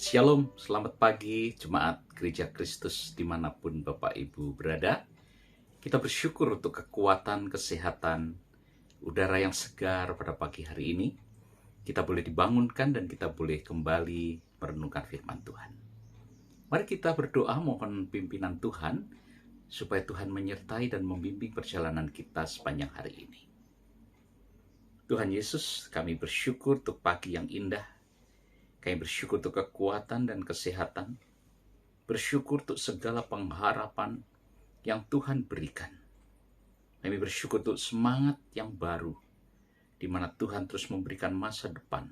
Shalom, selamat pagi Jemaat Gereja Kristus dimanapun Bapak Ibu berada. Kita bersyukur untuk kekuatan, kesehatan, udara yang segar pada pagi hari ini. Kita boleh dibangunkan dan kita boleh kembali merenungkan firman Tuhan. Mari kita berdoa mohon pimpinan Tuhan, supaya Tuhan menyertai dan membimbing perjalanan kita sepanjang hari ini. Tuhan Yesus, kami bersyukur untuk pagi yang indah. Kami bersyukur untuk kekuatan dan kesehatan. Bersyukur untuk segala pengharapan yang Tuhan berikan. Kami bersyukur untuk semangat yang baru, di mana Tuhan terus memberikan masa depan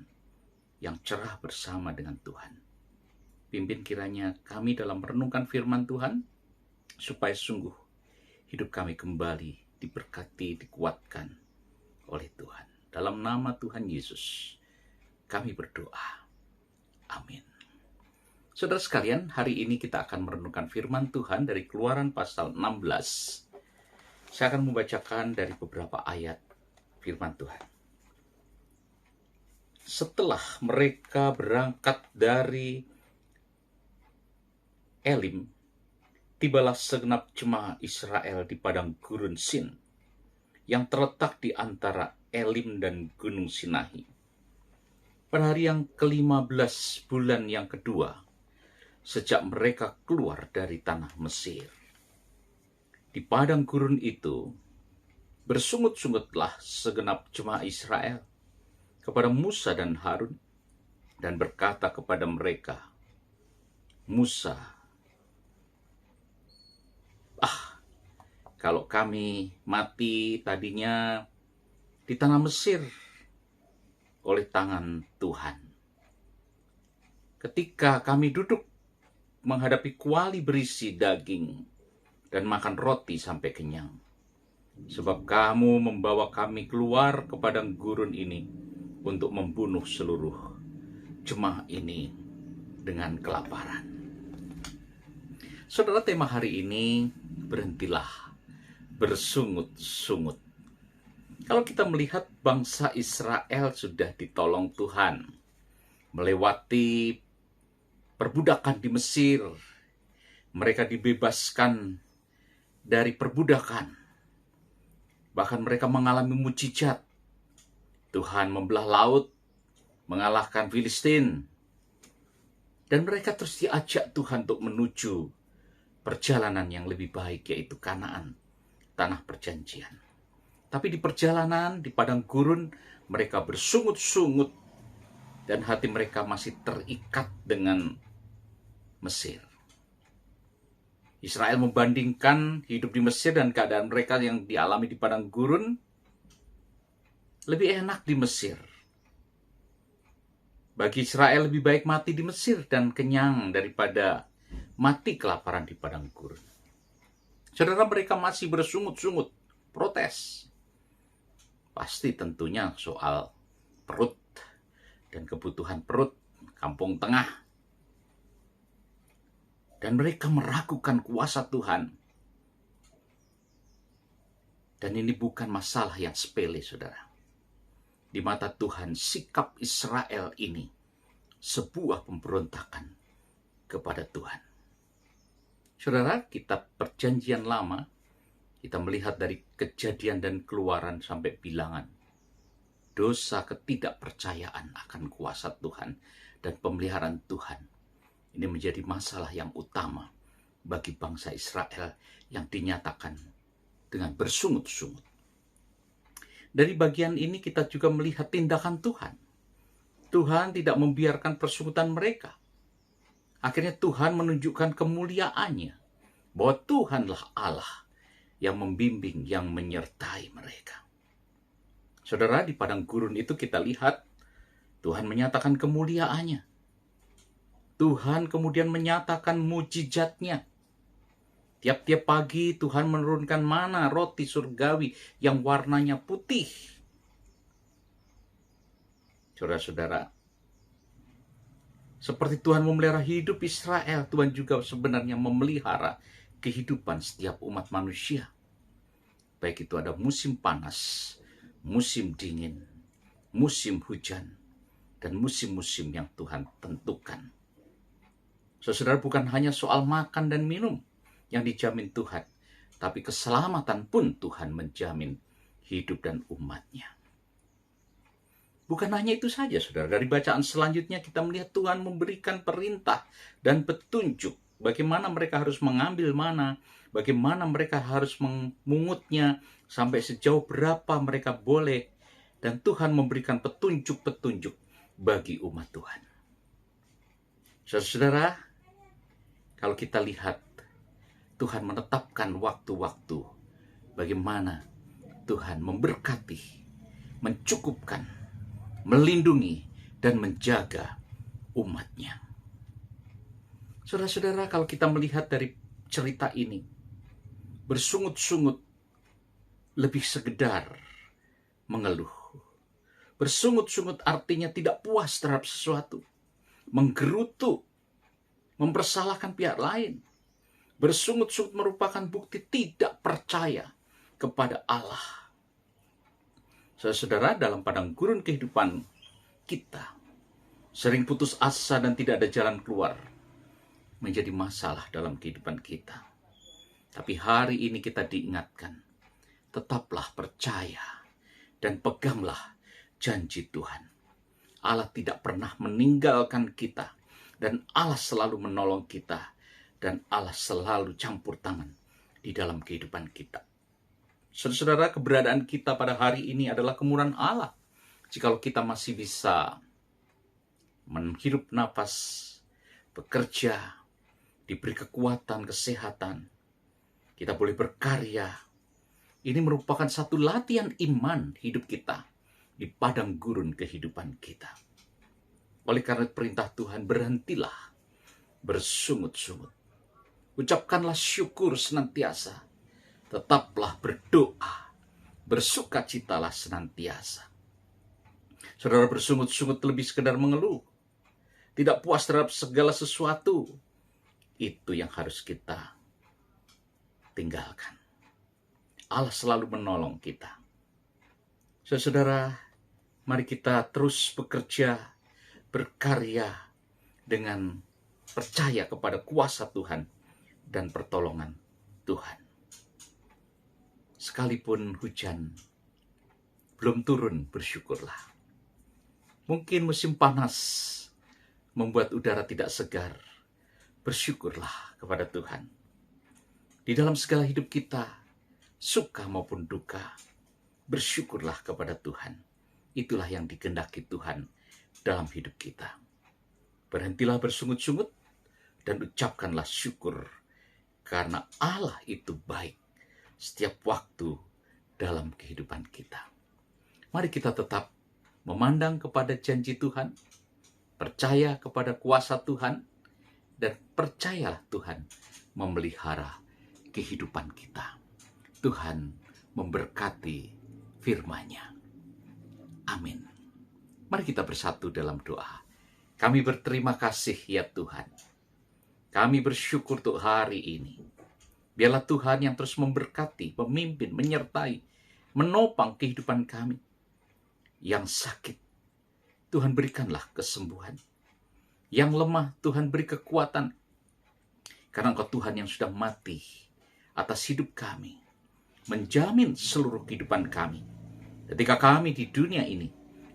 yang cerah bersama dengan Tuhan. Pimpin kiranya kami dalam merenungkan firman Tuhan, supaya sungguh hidup kami kembali diberkati, dikuatkan oleh Tuhan. Dalam nama Tuhan Yesus, kami berdoa. Amin. Saudara sekalian, hari ini kita akan merenungkan firman Tuhan dari Keluaran pasal 16. Saya akan membacakan dari beberapa ayat firman Tuhan. Setelah mereka berangkat dari Elim, tibalah segenap jemaah Israel di padang gurun Sin, yang terletak di antara Elim dan Gunung Sinai. Pada hari yang ke-15 bulan yang kedua, sejak mereka keluar dari tanah Mesir. Di padang gurun itu, bersungut-sungutlah segenap jemaah Israel kepada Musa dan Harun, dan berkata kepada mereka, Musa, kalau kami mati tadinya di tanah Mesir, oleh tangan Tuhan. Ketika kami duduk menghadapi kuali berisi daging dan makan roti sampai kenyang. Sebab kamu membawa kami keluar ke padang gurun ini untuk membunuh seluruh jemaah ini dengan kelaparan. Saudara, tema hari ini, berhentilah bersungut-sungut. Kalau kita melihat bangsa Israel sudah ditolong Tuhan, melewati perbudakan di Mesir, mereka dibebaskan dari perbudakan, bahkan mereka mengalami mukjizat. Tuhan membelah laut, mengalahkan Filistin, dan mereka terus diajak Tuhan untuk menuju perjalanan yang lebih baik, yaitu Kanaan, tanah perjanjian. Tapi di perjalanan, di padang gurun, mereka bersungut-sungut dan hati mereka masih terikat dengan Mesir. Israel membandingkan hidup di Mesir dan keadaan mereka yang dialami di padang gurun, lebih enak di Mesir. Bagi Israel lebih baik mati di Mesir dan kenyang daripada mati kelaparan di padang gurun. Saudara, mereka masih bersungut-sungut, protes. Pasti tentunya soal perut dan kebutuhan perut, kampung tengah. Dan mereka meragukan kuasa Tuhan. Dan ini bukan masalah yang sepele, saudara. Di mata Tuhan, sikap Israel ini sebuah pemberontakan kepada Tuhan. Saudara, kitab Perjanjian Lama, kita melihat dari Kejadian dan Keluaran sampai Bilangan. Dosa ketidakpercayaan akan kuasa Tuhan dan pemeliharaan Tuhan. Ini menjadi masalah yang utama bagi bangsa Israel yang dinyatakan dengan bersungut-sungut. Dari bagian ini kita juga melihat tindakan Tuhan. Tuhan tidak membiarkan persungutan mereka. Akhirnya Tuhan menunjukkan kemuliaannya, bahwa Tuhanlah Allah yang membimbing, yang menyertai mereka. Saudara, di padang gurun itu kita lihat Tuhan menyatakan kemuliaannya. Tuhan kemudian menyatakan mukjizatnya. Tiap-tiap pagi Tuhan menurunkan mana, roti surgawi yang warnanya putih. Saudara-saudara, seperti Tuhan memelihara hidup Israel, Tuhan juga sebenarnya memelihara kehidupan setiap umat manusia. Baik itu ada musim panas, musim dingin, musim hujan, dan musim-musim yang Tuhan tentukan. Saudara, bukan hanya soal makan dan minum yang dijamin Tuhan, tapi keselamatan pun Tuhan menjamin hidup dan umatnya. Bukan hanya itu saja, saudara. Dari bacaan selanjutnya kita melihat Tuhan memberikan perintah dan petunjuk bagaimana mereka harus mengambil mana, bagaimana mereka harus memungutnya, sampai sejauh berapa mereka boleh. Dan Tuhan memberikan petunjuk-petunjuk bagi umat Tuhan. Saudara, kalau kita lihat, Tuhan menetapkan waktu-waktu bagaimana Tuhan memberkati, mencukupkan, melindungi, dan menjaga umatnya. Saudara-saudara, kalau kita melihat dari cerita ini, bersungut-sungut lebih sekedar mengeluh. Bersungut-sungut artinya tidak puas terhadap sesuatu, menggerutu, mempersalahkan pihak lain. Bersungut-sungut merupakan bukti tidak percaya kepada Allah. Saudara, dalam padang gurun kehidupan kita, sering putus asa dan tidak ada jalan keluar menjadi masalah dalam kehidupan kita. Tapi hari ini kita diingatkan, tetaplah percaya dan peganglah janji Tuhan. Allah tidak pernah meninggalkan kita, dan Allah selalu menolong kita, dan Allah selalu campur tangan di dalam kehidupan kita. Saudara, keberadaan kita pada hari ini adalah kemurahan Allah. Jikalau kita masih bisa menghirup nafas, bekerja, diberi kekuatan, kesehatan, kita boleh berkarya. Ini merupakan satu latihan iman hidup kita di padang gurun kehidupan kita. Oleh karena perintah Tuhan, berhentilah bersungut-sungut. Ucapkanlah syukur senantiasa. Tetaplah berdoa. Bersukacitalah senantiasa. Saudara, bersungut-sungut lebih sekedar mengeluh. Tidak puas terhadap segala sesuatu. Itu yang harus kita tinggalkan. Allah selalu menolong kita. Saudara, mari kita terus bekerja, berkarya dengan percaya kepada kuasa Tuhan dan pertolongan Tuhan. Sekalipun hujan belum turun, bersyukurlah. Mungkin musim panas membuat udara tidak segar, bersyukurlah kepada Tuhan. Di dalam segala hidup kita, suka maupun duka, bersyukurlah kepada Tuhan. Itulah yang dikehendaki Tuhan dalam hidup kita. Berhentilah bersungut-sungut dan ucapkanlah syukur, karena Allah itu baik setiap waktu dalam kehidupan kita. Mari kita tetap memandang kepada janji Tuhan, percaya kepada kuasa Tuhan, dan percayalah Tuhan memelihara kehidupan kita. Tuhan memberkati firman-Nya. Amin. Mari kita bersatu dalam doa. Kami berterima kasih ya Tuhan. Kami bersyukur untuk hari ini. Biarlah Tuhan yang terus memberkati, memimpin, menyertai, menopang kehidupan kami. Yang sakit, Tuhan berikanlah kesembuhan. Yang lemah, Tuhan beri kekuatan. Karena Engkau Tuhan yang sudah mati atas hidup kami, menjamin seluruh kehidupan kami, ketika kami di dunia ini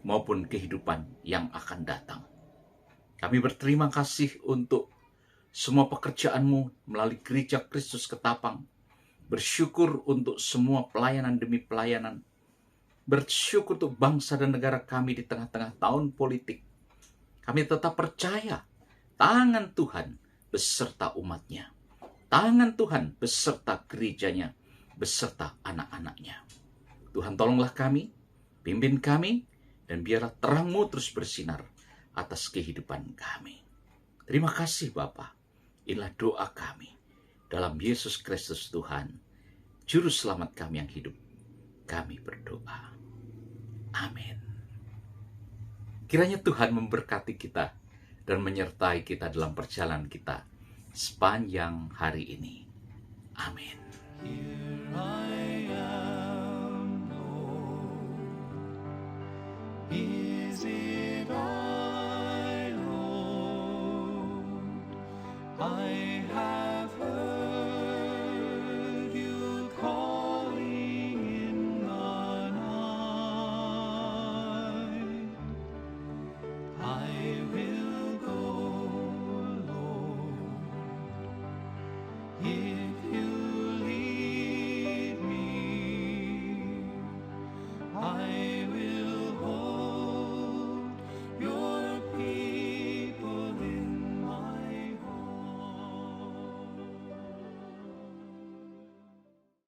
maupun kehidupan yang akan datang. Kami berterima kasih untuk semua pekerjaan-Mu melalui Gereja Kristus Ketapang. Bersyukur untuk semua pelayanan demi pelayanan. Bersyukur untuk bangsa dan negara kami di tengah-tengah tahun politik. Kami tetap percaya tangan Tuhan beserta umat-Nya. Tangan Tuhan beserta gerejanya, beserta anak-anak-Nya. Tuhan tolonglah kami, pimpin kami, dan biarlah terang-Mu terus bersinar atas kehidupan kami. Terima kasih Bapa. Inilah doa kami dalam Yesus Kristus Tuhan, Juru Selamat kami yang hidup. Kami berdoa. Amin. Kiranya Tuhan memberkati kita dan menyertai kita dalam perjalanan kita sepanjang hari ini. Amin. Here I am, Lord. Is it I, Lord? I have heard you calling in the night. I will go, Lord. If